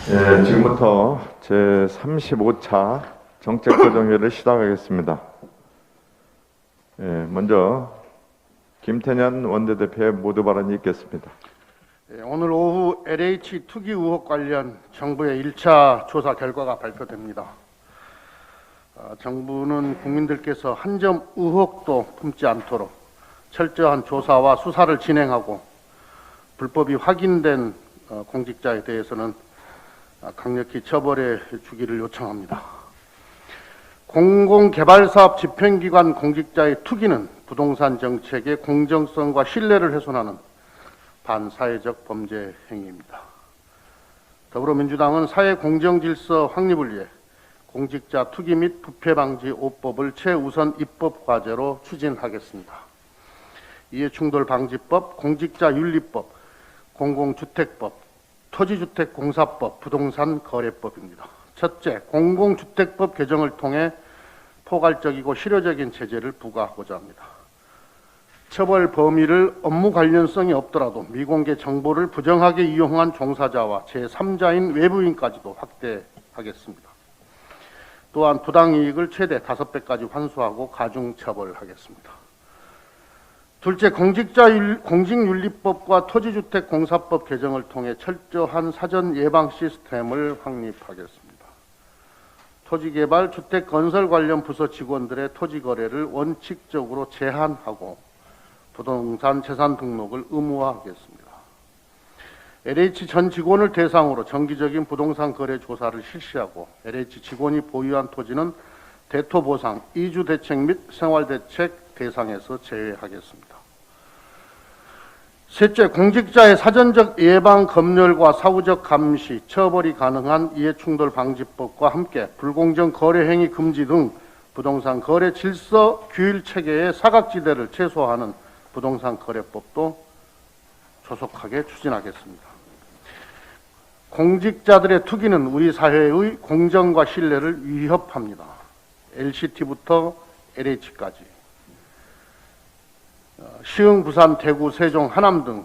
지금부터 제35차 정책조정회를 시작하겠습니다. 먼저 김태년 원내대표의 모두 발언이 있겠습니다. 오늘 오후 LH 투기 의혹 관련 정부의 1차 조사 결과가 발표됩니다. 정부는 국민들께서 한 점 의혹도 품지 않도록 철저한 조사와 수사를 진행하고 불법이 확인된 공직자에 대해서는 강력히 처벌해 주기를 요청합니다. 공공개발사업 집행기관 공직자의 투기는 부동산 정책의 공정성과 신뢰를 훼손하는 반사회적 범죄 행위입니다. 더불어민주당은 사회 공정질서 확립을 위해 공직자 투기 및 부패 방지 5법을 최우선 입법 과제로 추진하겠습니다. 이해충돌 방지법, 공직자윤리법, 공공주택법, 토지주택공사법, 부동산 거래법입니다. 첫째, 공공주택법 개정을 통해 포괄적이고 실효적인 제재를 부과하고자 합니다. 처벌 범위를 업무 관련성이 없더라도 미공개 정보를 부정하게 이용한 종사자와 제3자인 외부인까지도 확대하겠습니다. 또한 부당이익을 최대 5배까지 환수하고 가중처벌하겠습니다. 둘째, 공직윤리법과 토지주택공사법 개정을 통해 철저한 사전 예방 시스템을 확립하겠습니다. 토지개발, 주택건설 관련 부서 직원들의 토지거래를 원칙적으로 제한하고 부동산 재산 등록을 의무화하겠습니다. LH 전 직원을 대상으로 정기적인 부동산 거래 조사를 실시하고 LH 직원이 보유한 토지는 대토보상, 이주대책 및 생활대책 대상에서 제외하겠습니다. 셋째, 공직자의 사전적 예방 검열과 사후적 감시, 처벌이 가능한 이해충돌방지법과 함께 불공정 거래 행위 금지 등 부동산 거래 질서 규율 체계의 사각지대를 최소화하는 부동산 거래법도 조속하게 추진하겠습니다. 공직자들의 투기는 우리 사회의 공정과 신뢰를 위협합니다. LCT부터 LH까지. 시흥, 부산, 대구, 세종, 하남 등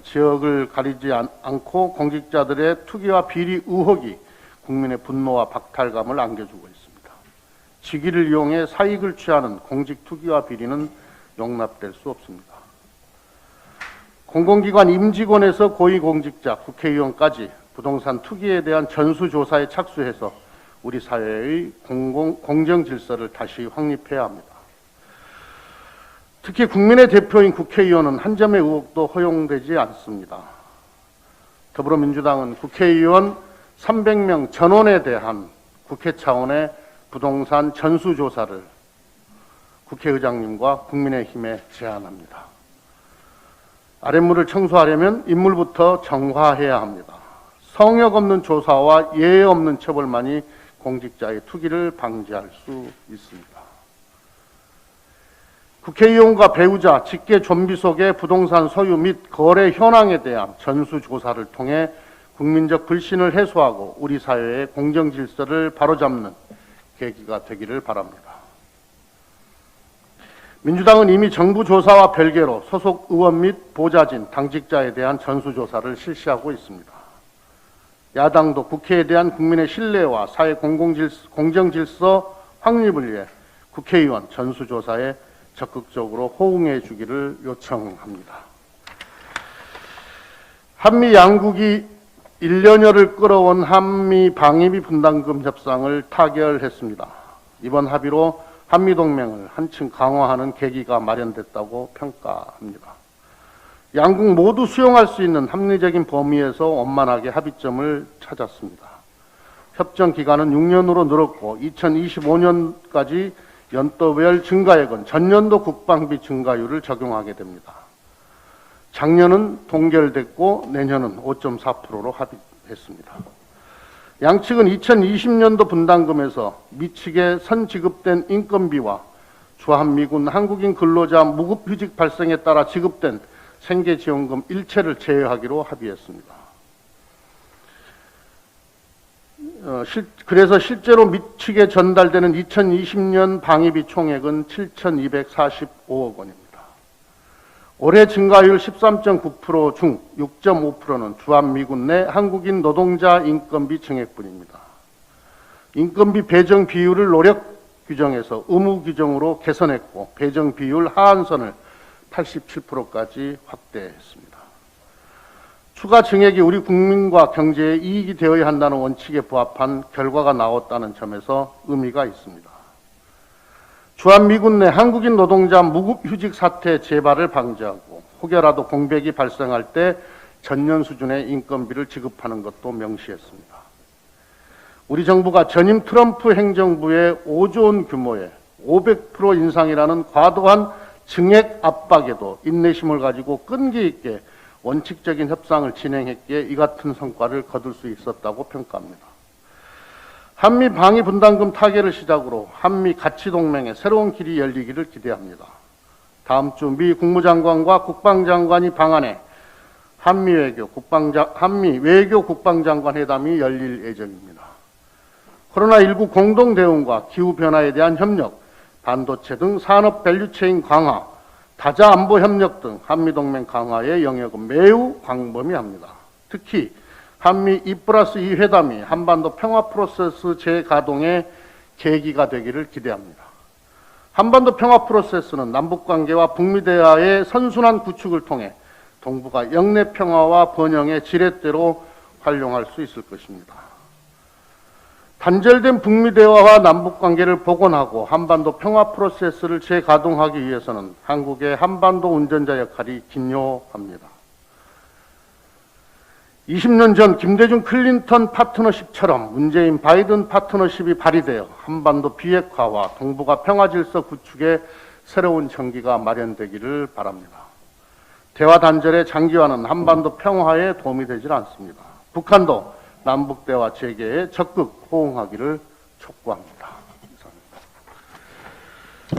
지역을 가리지 않고 공직자들의 투기와 비리 의혹이 국민의 분노와 박탈감을 안겨주고 있습니다. 직위를 이용해 사익을 취하는 공직 투기와 비리는 용납될 수 없습니다. 공공기관 임직원에서 고위공직자, 국회의원까지 부동산 투기에 대한 전수조사에 착수해서 우리 사회의 공정질서를 다시 확립해야 합니다. 특히 국민의 대표인 국회의원은 한 점의 의혹도 허용되지 않습니다. 더불어민주당은 국회의원 300명 전원에 대한 국회 차원의 부동산 전수조사를 국회의장님과 국민의힘에 제안합니다. 아랫물을 청소하려면 윗물부터 정화해야 합니다. 성역 없는 조사와 예의 없는 처벌만이 공직자의 투기를 방지할 수 있습니다. 국회의원과 배우자, 직계 좀비 속의 부동산 소유 및 거래 현황에 대한 전수조사를 통해 국민적 불신을 해소하고 우리 사회의 공정질서를 바로잡는 계기가 되기를 바랍니다. 민주당은 이미 정부 조사와 별개로 소속 의원 및 보좌진, 당직자에 대한 전수조사를 실시하고 있습니다. 야당도 국회에 대한 국민의 신뢰와 사회 공정질서 확립을 위해 국회의원 전수조사에 적극적으로 호응해 주기를 요청합니다. 한미 양국이 1년여를 끌어온 한미 방위비 분담금 협상을 타결했습니다. 이번 합의로 한미동맹을 한층 강화하는 계기가 마련됐다고 평가합니다. 양국 모두 수용할 수 있는 합리적인 범위에서 원만하게 합의점을 찾았습니다. 협정 기간은 6년으로 늘었고 2025년까지 연도별 증가액은 전년도 국방비 증가율을 적용하게 됩니다. 작년은 동결됐고 내년은 5.4%로 합의했습니다. 양측은 2020년도 분담금에서 미측에 선지급된 인건비와 주한미군 한국인 근로자 무급휴직 발생에 따라 지급된 생계지원금 일체를 제외하기로 합의했습니다. 그래서 실제로 미측에 전달되는 2020년 방위비 총액은 7,245억 원입니다. 올해 증가율 13.9% 중 6.5%는 주한미군 내 한국인 노동자 인건비 증액분입니다. 인건비 배정 비율을 노력 규정에서 의무 규정으로 개선했고 배정 비율 하한선을 87%까지 확대했습니다. 추가 증액이 우리 국민과 경제에 이익이 되어야 한다는 원칙에 부합한 결과가 나왔다는 점에서 의미가 있습니다. 주한미군 내 한국인 노동자 무급휴직 사태 재발을 방지하고 혹여라도 공백이 발생할 때 전년 수준의 인건비를 지급하는 것도 명시했습니다. 우리 정부가 전임 트럼프 행정부의 5조 원 규모의 500% 인상이라는 과도한 증액 압박에도 인내심을 가지고 끈기 있게 원칙적인 협상을 진행했기에 이 같은 성과를 거둘 수 있었다고 평가합니다. 한미 방위 분담금 타결을 시작으로 한미 가치동맹의 새로운 길이 열리기를 기대합니다. 다음 주 미 국무장관과 국방장관이 방한해 한미 외교 국방장관 회담이 열릴 예정입니다. 코로나19 공동 대응과 기후 변화에 대한 협력, 반도체 등 산업 밸류체인 강화, 다자 안보 협력 등 한미 동맹 강화의 영역은 매우 광범위합니다. 특히 한미 2+2 회담이 한반도 평화 프로세스 재가동의 계기가 되기를 기대합니다. 한반도 평화 프로세스는 남북관계와 북미 대화의 선순환 구축을 통해 동북아 영내 평화와 번영의 지렛대로 활용할 수 있을 것입니다. 단절된 북미 대화와 남북관계를 복원하고 한반도 평화 프로세스를 재가동하기 위해서는 한국의 한반도 운전자 역할이 긴요합니다. 20년 전 김대중 클린턴 파트너십처럼 문재인 바이든 파트너십이 발휘되어 한반도 비핵화와 동북아 평화질서 구축에 새로운 전기가 마련되기를 바랍니다. 대화 단절의 장기화는 한반도 평화에 도움이 되질 않습니다. 북한도 남북대화 재개에 적극 호응하기를 촉구합니다.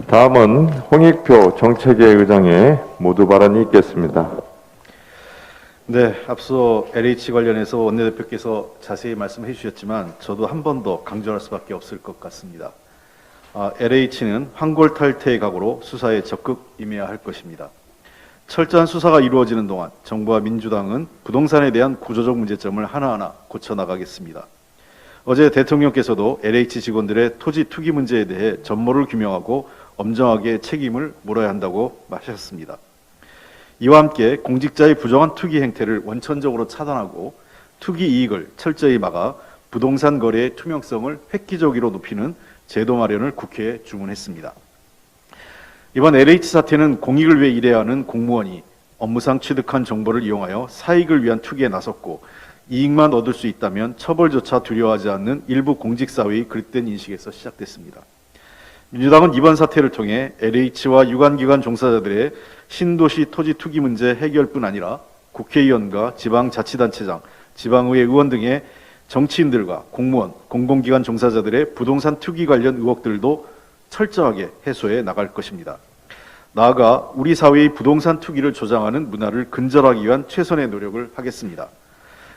다음은 홍익표 정책위 의장의 모두 발언이 있겠습니다. 네, 앞서 LH 관련해서 원내대표께서 자세히 말씀해 주셨지만 저도 한 번 더 강조할 수밖에 없을 것 같습니다. LH는 환골탈태의 각오로 수사에 적극 임해야 할 것입니다. 철저한 수사가 이루어지는 동안 정부와 민주당은 부동산에 대한 구조적 문제점을 하나하나 고쳐나가겠습니다. 어제 대통령께서도 LH 직원들의 토지 투기 문제에 대해 전모를 규명하고 엄정하게 책임을 물어야 한다고 하셨습니다. 이와 함께 공직자의 부정한 투기 행태를 원천적으로 차단하고 투기 이익을 철저히 막아 부동산 거래의 투명성을 획기적으로 높이는 제도 마련을 국회에 주문했습니다. 이번 LH 사태는 공익을 위해 일해야 하는 공무원이 업무상 취득한 정보를 이용하여 사익을 위한 투기에 나섰고 이익만 얻을 수 있다면 처벌조차 두려워하지 않는 일부 공직사회의 그릇된 인식에서 시작됐습니다. 민주당은 이번 사태를 통해 LH와 유관기관 종사자들의 신도시 토지 투기 문제 해결뿐 아니라 국회의원과 지방자치단체장, 지방의회 의원 등의 정치인들과 공무원, 공공기관 종사자들의 부동산 투기 관련 의혹들도 철저하게 해소해 나갈 것입니다. 나아가 우리 사회의 부동산 투기를 조장하는 문화를 근절하기 위한 최선의 노력을 하겠습니다.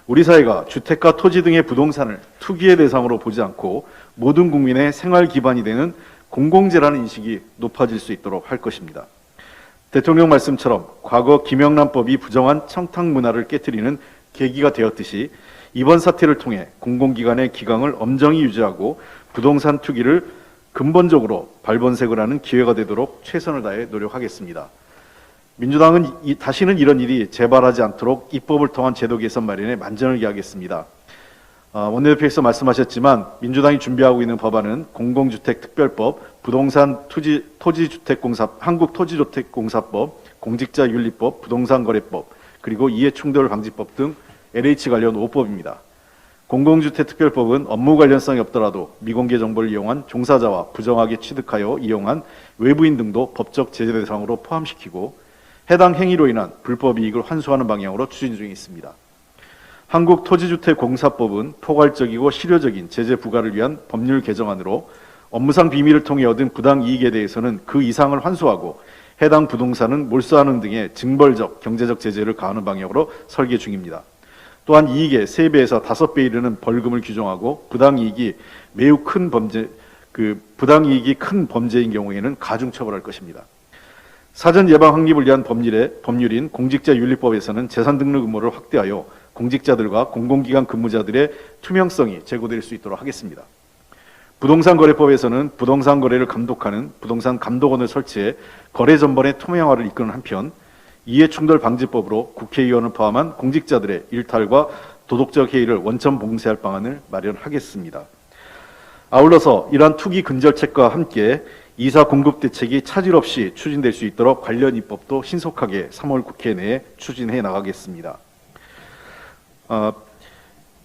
우리 사회가 주택과 토지 등의 부동산을 투기의 대상으로 보지 않고 모든 국민의 생활 기반이 되는 공공재라는 인식이 높아질 수 있도록 할 것입니다. 대통령 말씀처럼 과거 김영란법이 부정한 청탁 문화를 깨트리는 계기가 되었듯이 이번 사태를 통해 공공기관의 기강을 엄정히 유지하고 부동산 투기를 근본적으로 발본색을 하는 기회가 되도록 최선을 다해 노력하겠습니다. 민주당은 다시는 이런 일이 재발하지 않도록 입법을 통한 제도 개선 마련에 만전을 기하겠습니다. 원내대표께서 말씀하셨지만 민주당이 준비하고 있는 법안은 공공주택특별법, 부동산 토지주택공사, 한국토지주택공사법, 공직자윤리법, 부동산거래법, 그리고 이해충돌 방지법 등 LH 관련 5법입니다. 공공주택특별법은 업무 관련성이 없더라도 미공개 정보를 이용한 종사자와 부정하게 취득하여 이용한 외부인 등도 법적 제재 대상으로 포함시키고 해당 행위로 인한 불법 이익을 환수하는 방향으로 추진 중에 있습니다. 한국토지주택공사법은 포괄적이고 실효적인 제재 부과를 위한 법률 개정안으로 업무상 비밀을 통해 얻은 부당 이익에 대해서는 그 이상을 환수하고 해당 부동산은 몰수하는 등의 징벌적, 경제적 제재를 가하는 방향으로 설계 중입니다. 또한 이익의 3배에서 5배 이르는 벌금을 규정하고 부당이익이 큰 범죄인 경우에는 가중처벌할 것입니다. 사전 예방 확립을 위한 법률인 공직자윤리법에서는 재산 등록 의무를 확대하여 공직자들과 공공기관 근무자들의 투명성이 제고될 수 있도록 하겠습니다. 부동산거래법에서는 부동산 거래를 감독하는 부동산 감독원을 설치해 거래 전반의 투명화를 이끄는 한편, 이해충돌 방지법으로 국회의원을 포함한 공직자들의 일탈과 도덕적 해이를 원천 봉쇄할 방안을 마련하겠습니다. 아울러서 이러한 투기 근절책과 함께 이사 공급 대책이 차질 없이 추진될 수 있도록 관련 입법도 신속하게 3월 국회 내에 추진해 나가겠습니다.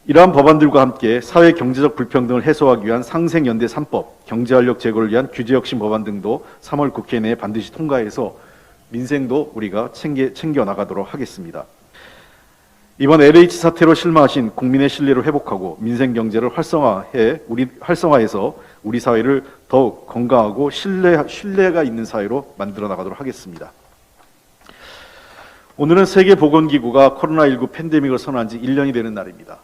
이러한 법안들과 함께 사회 경제적 불평등을 해소하기 위한 상생연대 3법, 경제활력 제고를 위한 규제혁신 법안 등도 3월 국회 내에 반드시 통과해서 민생도 우리가 챙겨 나가도록 하겠습니다. 이번 LH 사태로 실망하신 국민의 신뢰를 회복하고 민생 경제를 활성화해서 우리 사회를 더욱 건강하고 신뢰가 있는 사회로 만들어 나가도록 하겠습니다. 오늘은 세계보건기구가 코로나19 팬데믹을 선언한 지 1년이 되는 날입니다.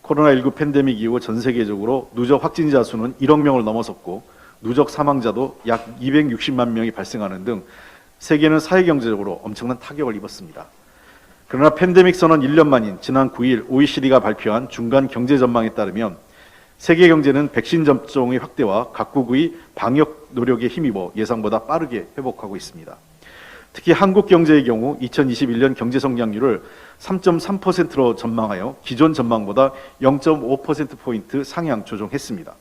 코로나19 팬데믹 이후 전 세계적으로 누적 확진자 수는 1억 명을 넘어섰고 누적 사망자도 약 260만 명이 발생하는 등 세계는 사회경제적으로 엄청난 타격을 입었습니다. 그러나 팬데믹 선언 1년 만인 지난 9일 OECD가 발표한 중간 경제 전망에 따르면 세계 경제는 백신 접종의 확대와 각국의 방역 노력에 힘입어 예상보다 빠르게 회복하고 있습니다. 특히 한국 경제의 경우 2021년 경제 성장률을 3.3%로 전망하여 기존 전망보다 0.5%포인트 상향 조정했습니다.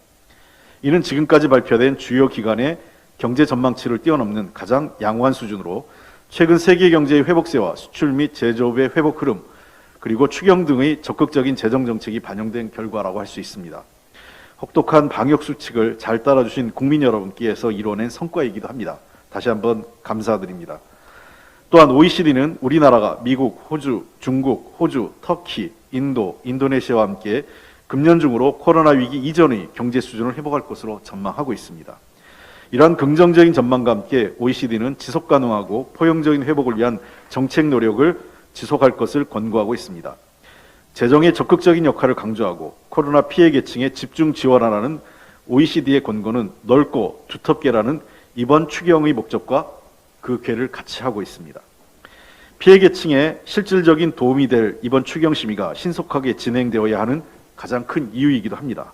이는 지금까지 발표된 주요 기관의 경제 전망치를 뛰어넘는 가장 양호한 수준으로 최근 세계 경제의 회복세와 수출 및 제조업의 회복 흐름, 그리고 추경 등의 적극적인 재정 정책이 반영된 결과라고 할 수 있습니다. 혹독한 방역 수칙을 잘 따라주신 국민 여러분께서 이뤄낸 성과이기도 합니다. 다시 한번 감사드립니다. 또한 OECD는 우리나라가 미국, 호주, 중국, 호주, 터키, 인도, 인도네시아와 함께 금년 중으로 코로나 위기 이전의 경제 수준을 회복할 것으로 전망하고 있습니다. 이러한 긍정적인 전망과 함께 OECD는 지속 가능하고 포용적인 회복을 위한 정책 노력을 지속할 것을 권고하고 있습니다. 재정의 적극적인 역할을 강조하고 코로나 피해 계층에 집중 지원하라는 OECD의 권고는 넓고 두텁게라는 이번 추경의 목적과 그 궤를 같이 하고 있습니다. 피해 계층에 실질적인 도움이 될 이번 추경 심의가 신속하게 진행되어야 하는 가장 큰 이유이기도 합니다.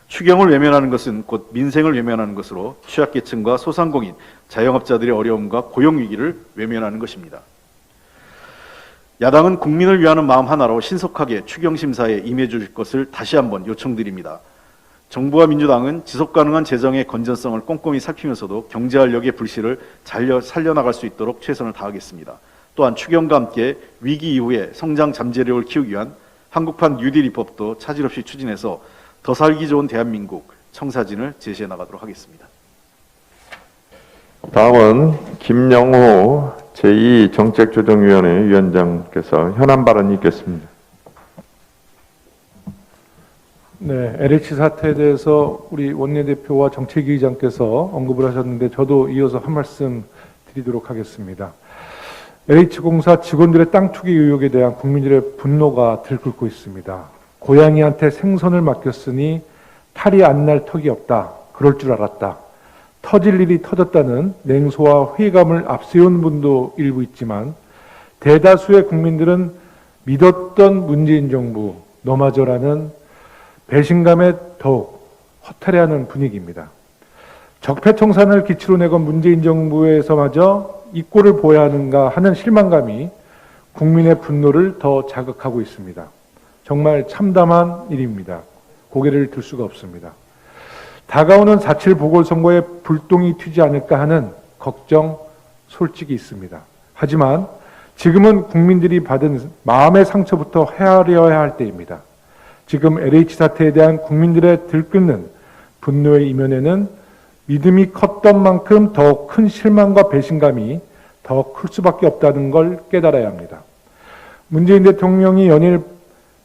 추경을 외면하는 것은 곧 민생을 외면하는 것으로 취약계층과 소상공인, 자영업자들의 어려움과 고용위기를 외면하는 것입니다. 야당은 국민을 위하는 마음 하나로 신속하게 추경심사에 임해 주실 것을 다시 한번 요청드립니다. 정부와 민주당은 지속가능한 재정의 건전성을 꼼꼼히 살피면서도 경제활력의 불씨를 살려나갈 수 있도록 최선을 다하겠습니다. 또한 추경과 함께 위기 이후에 성장 잠재력을 키우기 위한 한국판 뉴딜 입법도 차질 없이 추진해서 더 살기 좋은 대한민국 청사진을 제시해 나가도록 하겠습니다. 다음은 김영호 제2정책조정위원회 위원장께서 현안 발언이 있겠습니다. 네, LH 사태에 대해서 우리 원내대표와 정책위 의장께서 언급을 하셨는데 저도 이어서 한 말씀 드리도록 하겠습니다. LH공사 직원들의 땅 투기 의혹에 대한 국민들의 분노가 들끓고 있습니다. 고양이한테 생선을 맡겼으니 탈이 안 날 턱이 없다. 그럴 줄 알았다. 터질 일이 터졌다는 냉소와 회의감을 앞세운 분도 일부 있지만 대다수의 국민들은 믿었던 문재인 정부 너마저라는 배신감에 더욱 허탈해하는 분위기입니다. 적폐청산을 기치로 내건 문재인 정부에서마저 이 꼴을 보아야 하는가 하는 실망감이 국민의 분노를 더 자극하고 있습니다. 정말 참담한 일입니다. 고개를 들 수가 없습니다. 다가오는 4.7 보궐선거에 불똥이 튀지 않을까 하는 걱정 솔직히 있습니다. 하지만 지금은 국민들이 받은 마음의 상처부터 헤아려야 할 때입니다. 지금 LH 사태에 대한 국민들의 들끓는 분노의 이면에는 믿음이 컸던 만큼 더 큰 실망과 배신감이 더 클 수밖에 없다는 걸 깨달아야 합니다. 문재인 대통령이 연일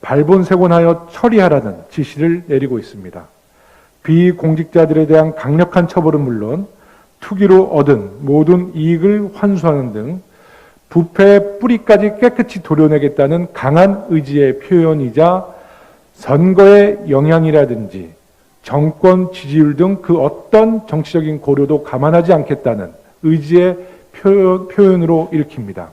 발본색원하여 처리하라는 지시를 내리고 있습니다. 비공직자들에 대한 강력한 처벌은 물론 투기로 얻은 모든 이익을 환수하는 등 부패의 뿌리까지 깨끗이 도려내겠다는 강한 의지의 표현이자 선거의 영향이라든지 정권 지지율 등 그 어떤 정치적인 고려도 감안하지 않겠다는 의지의 표현으로 읽힙니다.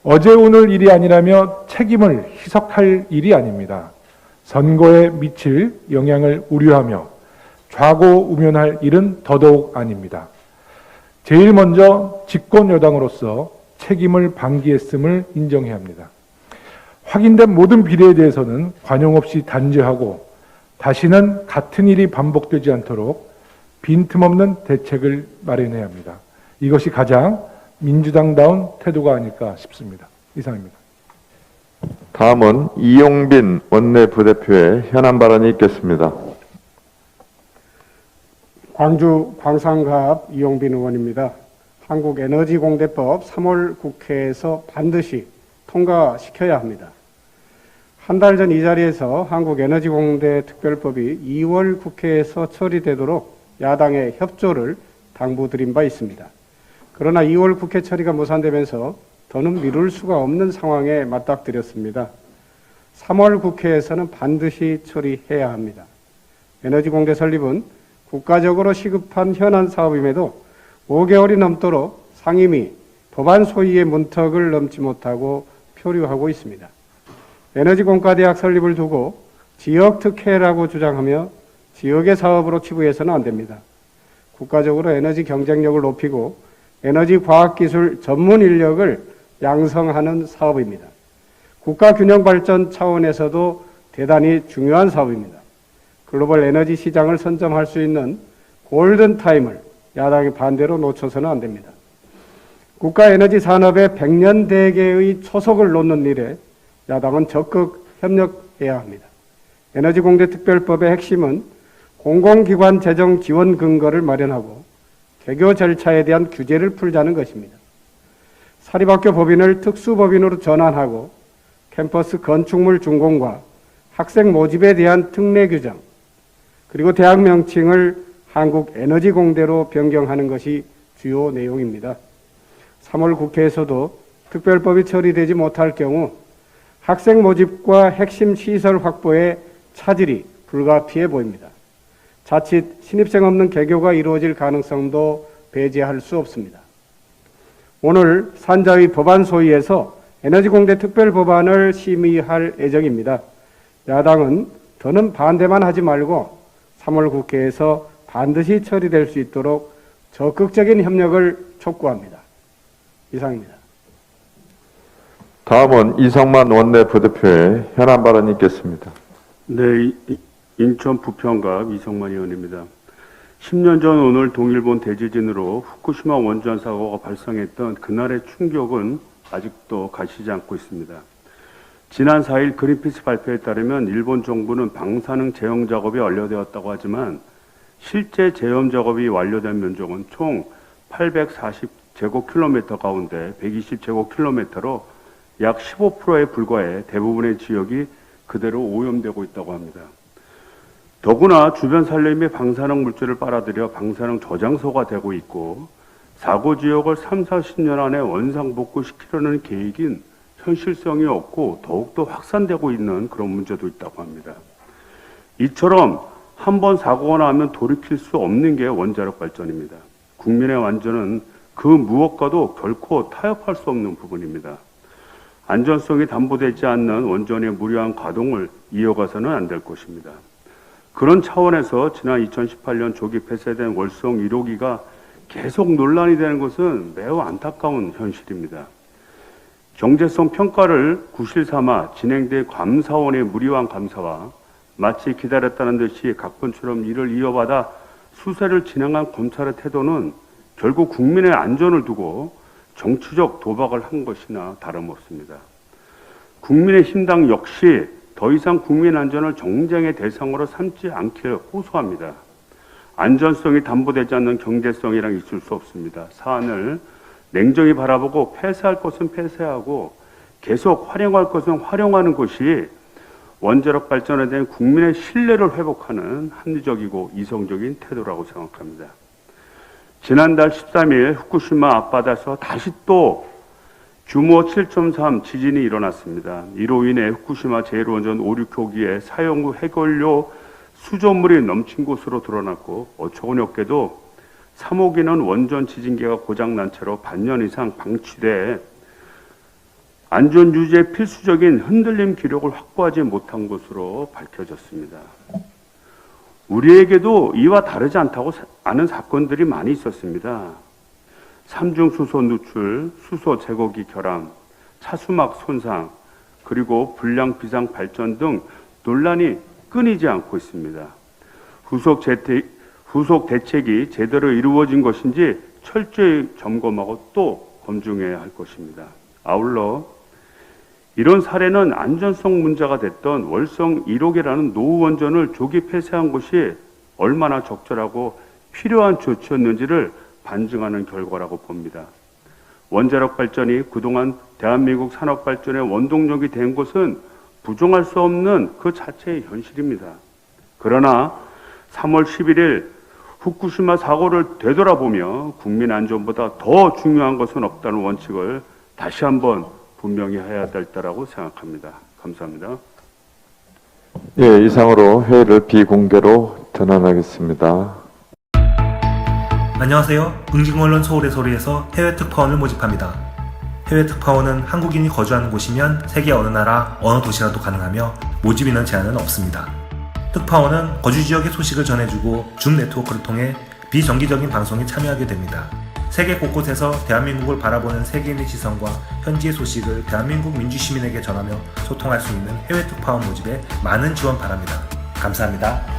어제 오늘 일이 아니라며 책임을 희석할 일이 아닙니다. 선거에 미칠 영향을 우려하며 좌고우면할 일은 더더욱 아닙니다. 제일 먼저 집권 여당으로서 책임을 방기했음을 인정해야 합니다. 확인된 모든 비리에 대해서는 관용 없이 단죄하고 다시는 같은 일이 반복되지 않도록 빈틈없는 대책을 마련해야 합니다. 이것이 가장 민주당다운 태도가 아닐까 싶습니다. 이상입니다. 다음은 이용빈 원내부대표의 현안 발언이 있겠습니다. 광주 광산갑 이용빈 의원입니다. 한국에너지공대법 3월 국회에서 반드시 통과시켜야 합니다. 한 달 전 이 자리에서 한국에너지공대 특별법이 2월 국회에서 처리되도록 야당의 협조를 당부드린 바 있습니다. 그러나 2월 국회 처리가 무산되면서 더는 미룰 수가 없는 상황에 맞닥뜨렸습니다. 3월 국회에서는 반드시 처리해야 합니다. 에너지공대 설립은 국가적으로 시급한 현안 사업임에도 5개월이 넘도록 상임위, 법안 소위의 문턱을 넘지 못하고 표류하고 있습니다. 에너지공과대학 설립을 두고 지역특혜라고 주장하며 지역의 사업으로 치부해서는 안 됩니다. 국가적으로 에너지 경쟁력을 높이고 에너지 과학기술 전문 인력을 양성하는 사업입니다. 국가균형발전 차원에서도 대단히 중요한 사업입니다. 글로벌 에너지 시장을 선점할 수 있는 골든타임을 야당이 반대로 놓쳐서는 안 됩니다. 국가 에너지 산업의 100년 대계의 초석을 놓는 일에 야당은 적극 협력해야 합니다. 에너지공대 특별법의 핵심은 공공기관 재정 지원 근거를 마련하고 개교 절차에 대한 규제를 풀자는 것입니다. 사립학교 법인을 특수법인으로 전환하고 캠퍼스 건축물 준공과 학생 모집에 대한 특례 규정, 그리고 대학 명칭을 한국에너지공대로 변경하는 것이 주요 내용입니다. 3월 국회에서도 특별법이 처리되지 못할 경우 학생 모집과 핵심 시설 확보에 차질이 불가피해 보입니다. 자칫 신입생 없는 개교가 이루어질 가능성도 배제할 수 없습니다. 오늘 산자위 법안 소위에서 에너지공대 특별법안을 심의할 예정입니다. 야당은 더는 반대만 하지 말고 3월 국회에서 반드시 처리될 수 있도록 적극적인 협력을 촉구합니다. 이상입니다. 다음은 이성만 원내부대표의 현안 발언이 있겠습니다. 네, 인천 부평갑 이성만 의원입니다. 10년 전 오늘 동일본 대지진으로 후쿠시마 원전 사고가 발생했던 그날의 충격은 아직도 가시지 않고 있습니다. 지난 4일 그린피스 발표에 따르면 일본 정부는 방사능 제형 작업이 완료되었다고 하지만 실제 제염 작업이 완료된 면적은 총 840제곱킬로미터 가운데 120제곱킬로미터로 약 15%에 불과해 대부분의 지역이 그대로 오염되고 있다고 합니다. 더구나 주변 산림이 방사능 물질을 빨아들여 방사능 저장소가 되고 있고 사고 지역을 3, 40년 안에 원상복구시키려는 계획인 현실성이 없고 더욱더 확산되고 있는 그런 문제도 있다고 합니다. 이처럼 한번 사고가 나면 돌이킬 수 없는 게 원자력 발전입니다. 국민의 안전은 그 무엇과도 결코 타협할 수 없는 부분입니다. 안전성이 담보되지 않는 원전의 무리한 가동을 이어가서는 안 될 것입니다. 그런 차원에서 지난 2018년 조기 폐쇄된 월성 1호기가 계속 논란이 되는 것은 매우 안타까운 현실입니다. 경제성 평가를 구실 삼아 진행된 감사원의 무리한 감사와 마치 기다렸다는 듯이 각본처럼 이를 이어받아 수사를 진행한 검찰의 태도는 결국 국민의 안전을 두고 정치적 도박을 한 것이나 다름없습니다. 국민의힘당 역시 더 이상 국민 안전을 정쟁의 대상으로 삼지 않기를 호소합니다. 안전성이 담보되지 않는 경제성이랑 있을 수 없습니다. 사안을 냉정히 바라보고 폐쇄할 것은 폐쇄하고 계속 활용할 것은 활용하는 것이 원자력 발전에 대한 국민의 신뢰를 회복하는 합리적이고 이성적인 태도라고 생각합니다. 지난달 13일 후쿠시마 앞바다에서 다시 또 규모 7.3 지진이 일어났습니다. 이로 인해 후쿠시마 제1원전 5, 6호기의 사용 후 해결료 수조물이 넘친 곳으로 드러났고 어처구니 없게도 3호기는 원전 지진계가 고장난 채로 반년 이상 방치돼 안전 유지에 필수적인 흔들림 기록을 확보하지 못한 것으로 밝혀졌습니다. 우리에게도 이와 다르지 않다고 아는 사건들이 많이 있었습니다. 삼중 수소 누출, 수소 제거기 결함, 차수막 손상, 그리고 불량 비상 발전 등 논란이 끊이지 않고 있습니다. 후속 대책이 제대로 이루어진 것인지 철저히 점검하고 또 검증해야 할 것입니다. 아울러 이런 사례는 안전성 문제가 됐던 월성 1호기라는 노후 원전을 조기 폐쇄한 것이 얼마나 적절하고 필요한 조치였는지를 반증하는 결과라고 봅니다. 원자력 발전이 그동안 대한민국 산업 발전의 원동력이 된 것은 부정할 수 없는 그 자체의 현실입니다. 그러나 3월 11일 후쿠시마 사고를 되돌아보며 국민 안전보다 더 중요한 것은 없다는 원칙을 다시 한번 분명히 해야 될 때라고 생각합니다. 감사합니다. 예, 이상으로 회의를 비공개로 전환하겠습니다. 안녕하세요. 응징언론 서울의 소리에서 해외 특파원을 모집합니다. 해외 특파원은 한국인이 거주하는 곳이면 세계 어느 나라, 어느 도시라도 가능하며 모집 인원 제한은 없습니다. 특파원은 거주 지역의 소식을 전해주고 줌 네트워크를 통해 비정기적인 방송에 참여하게 됩니다. 세계 곳곳에서 대한민국을 바라보는 세계인의 시선과 현지의 소식을 대한민국 민주시민에게 전하며 소통할 수 있는 해외 특파원 모집에 많은 지원 바랍니다. 감사합니다.